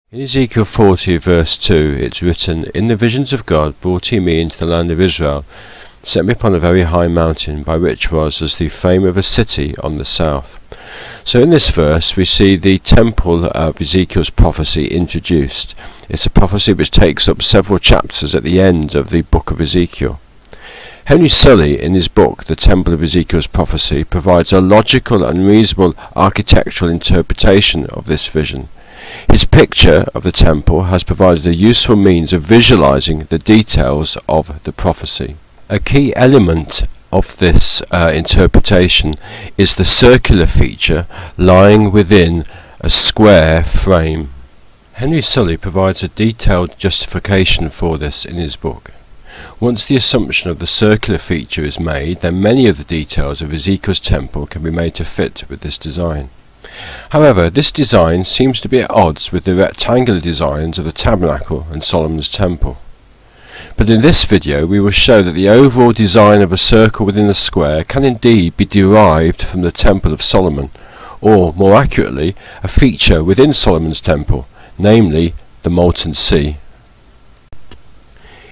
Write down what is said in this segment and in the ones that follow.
In Ezekiel 40 verse 2 it's written, "In the visions of God brought he me into the land of Israel, set me upon a very high mountain, by which was as the fame of a city on the south." So in this verse we see the temple of Ezekiel's prophecy introduced. It's a prophecy which takes up several chapters at the end of the book of Ezekiel. Henry Sully, in his book The Temple of Ezekiel's Prophecy, provides a logical and reasonable architectural interpretation of this vision. His picture of the temple has provided a useful means of visualizing the details of the prophecy. A key element of this interpretation is the circular feature lying within a square frame. Henry Sully provides a detailed justification for this in his book. Once the assumption of the circular feature is made, then many of the details of Ezekiel's temple can be made to fit with this design. However, this design seems to be at odds with the rectangular designs of the tabernacle and Solomon's temple. But in this video we will show that the overall design of a circle within a square can indeed be derived from the temple of Solomon, or more accurately, a feature within Solomon's temple, namely the Molten Sea.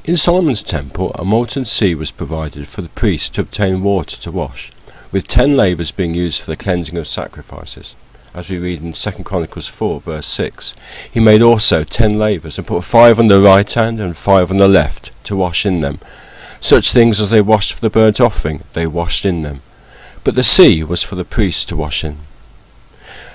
In Solomon's temple, a molten sea was provided for the priest to obtain water to wash, with 10 lavers being used for the cleansing of sacrifices. As we read in 2 Chronicles 4 verse 6, he made also 10 lavers, and put 5 on the right hand and 5 on the left, to wash in them. Such things as they washed for the burnt offering, they washed in them. But the sea was for the priests to wash in.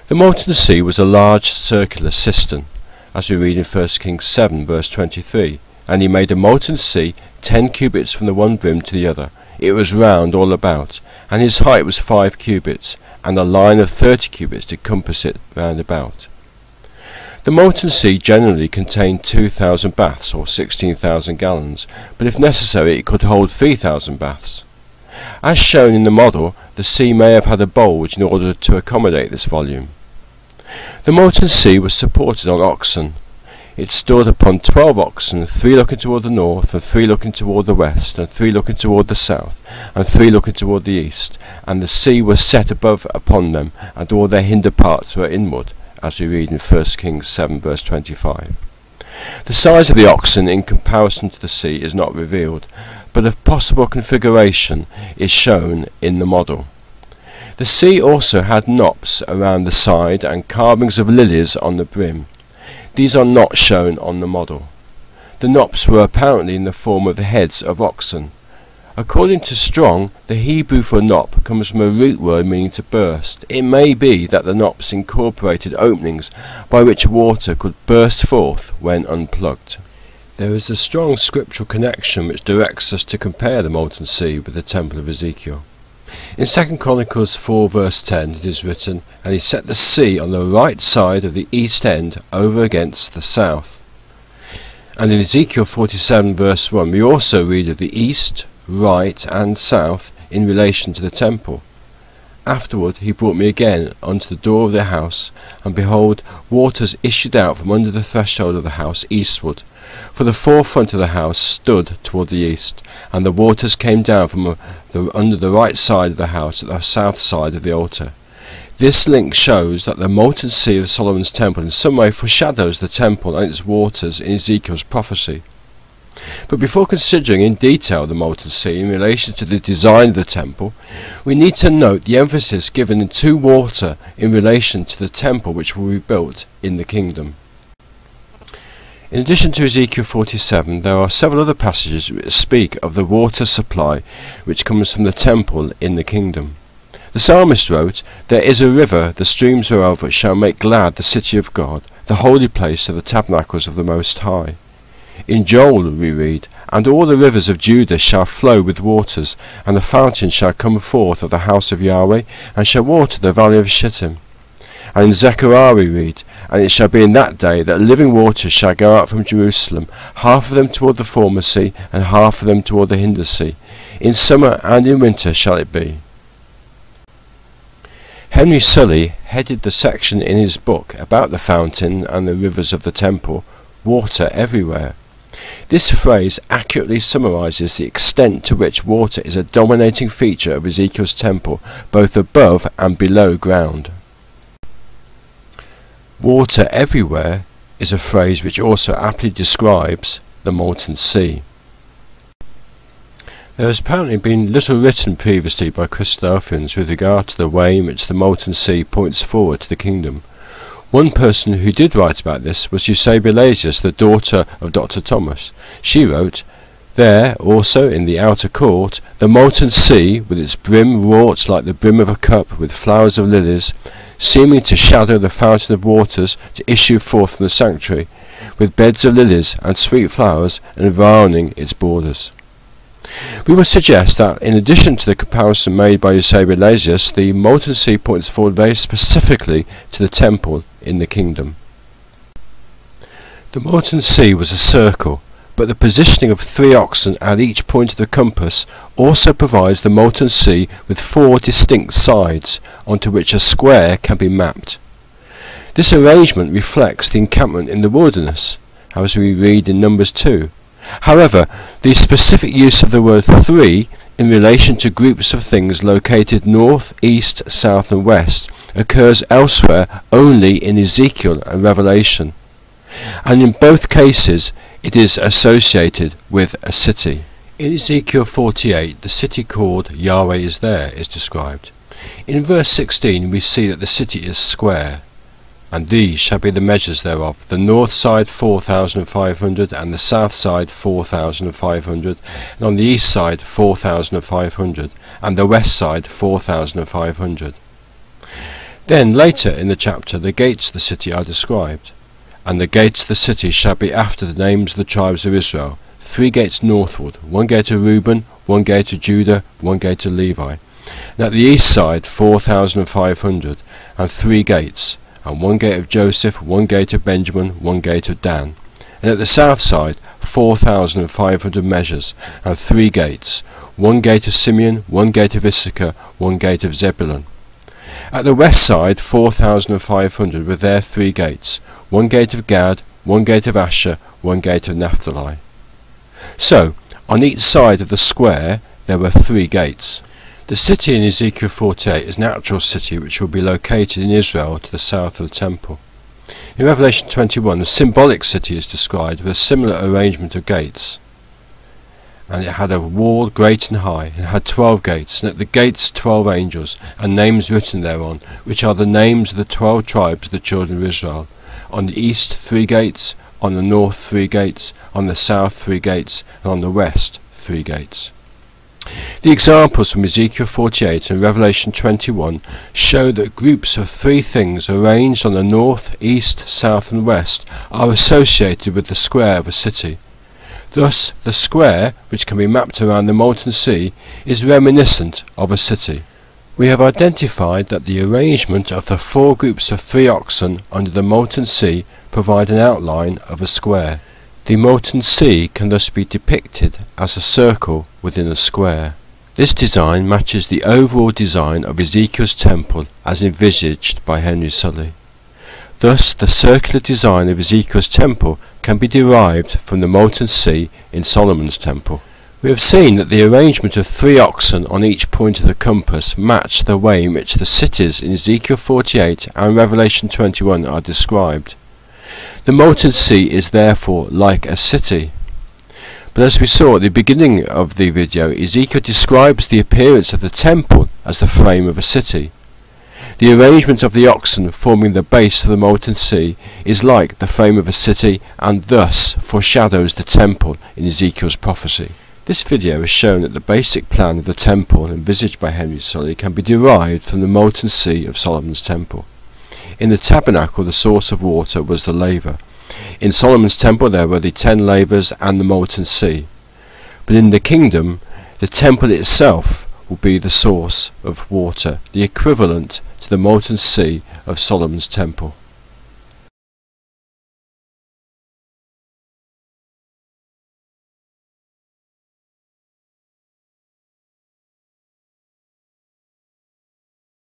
The molten sea was a large circular cistern, as we read in 1 Kings 7 verse 23, and he made a molten sea 10 cubits from the one brim to the other. It was round all about, and his height was 5 cubits, and a line of 30 cubits to compass it round about. The molten sea generally contained 2,000 baths, or 16,000 gallons, but if necessary it could hold 3,000 baths. As shown in the model, the sea may have had a bulge in order to accommodate this volume. The molten sea was supported on oxen. It stood upon 12 oxen, 3 looking toward the north, and 3 looking toward the west, and 3 looking toward the south, and 3 looking toward the east, and the sea was set above upon them, and all their hinder parts were inward, as we read in 1 Kings 7 verse 25. The size of the oxen in comparison to the sea is not revealed, but a possible configuration is shown in the model. The sea also had knops around the side and carvings of lilies on the brim. These are not shown on the model. The knops were apparently in the form of the heads of oxen. According to Strong, the Hebrew for knop comes from a root word meaning to burst. It may be that the knops incorporated openings by which water could burst forth when unplugged. There is a strong scriptural connection which directs us to compare the molten sea with the temple of Ezekiel. In 2 Chronicles 4 verse 10 it is written, "And he set the sea on the right side of the east end over against the south." And in Ezekiel 47 verse 1 we also read of the east, right and south in relation to the temple. "Afterward he brought me again unto the door of the house, and behold, waters issued out from under the threshold of the house eastward. For the forefront of the house stood toward the east, and the waters came down from under the right side of the house at the south side of the altar." This link shows that the molten sea of Solomon's temple in some way foreshadows the temple and its waters in Ezekiel's prophecy. But before considering in detail the molten sea in relation to the design of the temple, we need to note the emphasis given to water in relation to the temple which will be built in the kingdom. In addition to Ezekiel 47, there are several other passages which speak of the water supply which comes from the temple in the kingdom. The psalmist wrote, "There is a river, the streams whereof shall make glad the city of God, the holy place of the tabernacles of the Most High." In Joel we read, "And all the rivers of Judah shall flow with waters, and the fountain shall come forth of the house of Yahweh, and shall water the valley of Shittim." And in Zechariah we read, "And it shall be in that day that living waters shall go out from Jerusalem, half of them toward the former sea, and half of them toward the hinder sea. In summer and in winter shall it be." Henry Sully headed the section in his book about the fountain and the rivers of the temple, "Water everywhere." This phrase accurately summarizes the extent to which water is a dominating feature of Ezekiel's temple, both above and below ground. Water everywhere is a phrase which also aptly describes the Molten Sea. There has apparently been little written previously by Christadelphians with regard to the way in which the Molten Sea points forward to the kingdom. One person who did write about this was Eusebius, the daughter of Dr. Thomas. She wrote, "There, also in the outer court, the molten sea, with its brim wrought like the brim of a cup, with flowers of lilies, seeming to shadow the fountain of waters to issue forth from the sanctuary, with beds of lilies and sweet flowers environing its borders." We would suggest that, in addition to the comparison made by Eusebius, the molten sea points forward very specifically to the temple in the kingdom. The molten sea was a circle, but the positioning of 3 oxen at each point of the compass also provides the molten sea with 4 distinct sides onto which a square can be mapped. This arrangement reflects the encampment in the wilderness, as we read in Numbers 2. However, the specific use of the word 3 in relation to groups of things located north, east, south and west occurs elsewhere only in Ezekiel and Revelation, and in both cases it is associated with a city. In Ezekiel 48, the city called Yahweh is there is described. In verse 16 we see that the city is square. "And these shall be the measures thereof, the north side 4,500, and the south side 4,500, and on the east side 4,500, and the west side 4,500. Then later in the chapter the gates of the city are described. "And the gates of the city shall be after the names of the tribes of Israel, 3 gates northward, 1 gate of Reuben, 1 gate of Judah, 1 gate of Levi. And at the east side 4,500, and 3 gates, and 1 gate of Joseph, 1 gate of Benjamin, 1 gate of Dan. And at the south side 4,500 measures, and 3 gates, 1 gate of Simeon, 1 gate of Issachar, 1 gate of Zebulun. At the west side 4,500 with their 3 gates, 1 gate of Gad, 1 gate of Asher, 1 gate of Naphtali." So, on each side of the square there were 3 gates. The city in Ezekiel 48 is an actual city which will be located in Israel to the south of the temple. In Revelation 21, the symbolic city is described with a similar arrangement of gates. "And it had a wall great and high, and had 12 gates, and at the gates 12 angels, and names written thereon, which are the names of the 12 tribes of the children of Israel. On the east 3 gates, on the north 3 gates, on the south 3 gates, and on the west 3 gates." The examples from Ezekiel 48 and Revelation 21 show that groups of 3 things arranged on the north, east, south and west are associated with the square of a city. Thus, the square, which can be mapped around the molten sea, is reminiscent of a city. We have identified that the arrangement of the 4 groups of 3 oxen under the molten sea provide an outline of a square. The molten sea can thus be depicted as a circle within a square. This design matches the overall design of Ezekiel's temple as envisaged by Henry Sully. Thus, the circular design of Ezekiel's temple can be derived from the molten sea in Solomon's temple. We have seen that the arrangement of 3 oxen on each point of the compass match the way in which the cities in Ezekiel 48 and Revelation 21 are described. The molten sea is therefore like a city. But as we saw at the beginning of the video, Ezekiel describes the appearance of the temple as the frame of a city. The arrangement of the oxen forming the base of the molten sea is like the frame of a city and thus foreshadows the temple in Ezekiel's prophecy. This video has shown that the basic plan of the temple envisaged by Henry Sully can be derived from the molten sea of Solomon's temple. In the tabernacle the source of water was the laver. In Solomon's temple there were the 10 lavers and the molten sea. But in the kingdom the temple itself will be the source of water, the equivalent to the molten sea of Solomon's temple.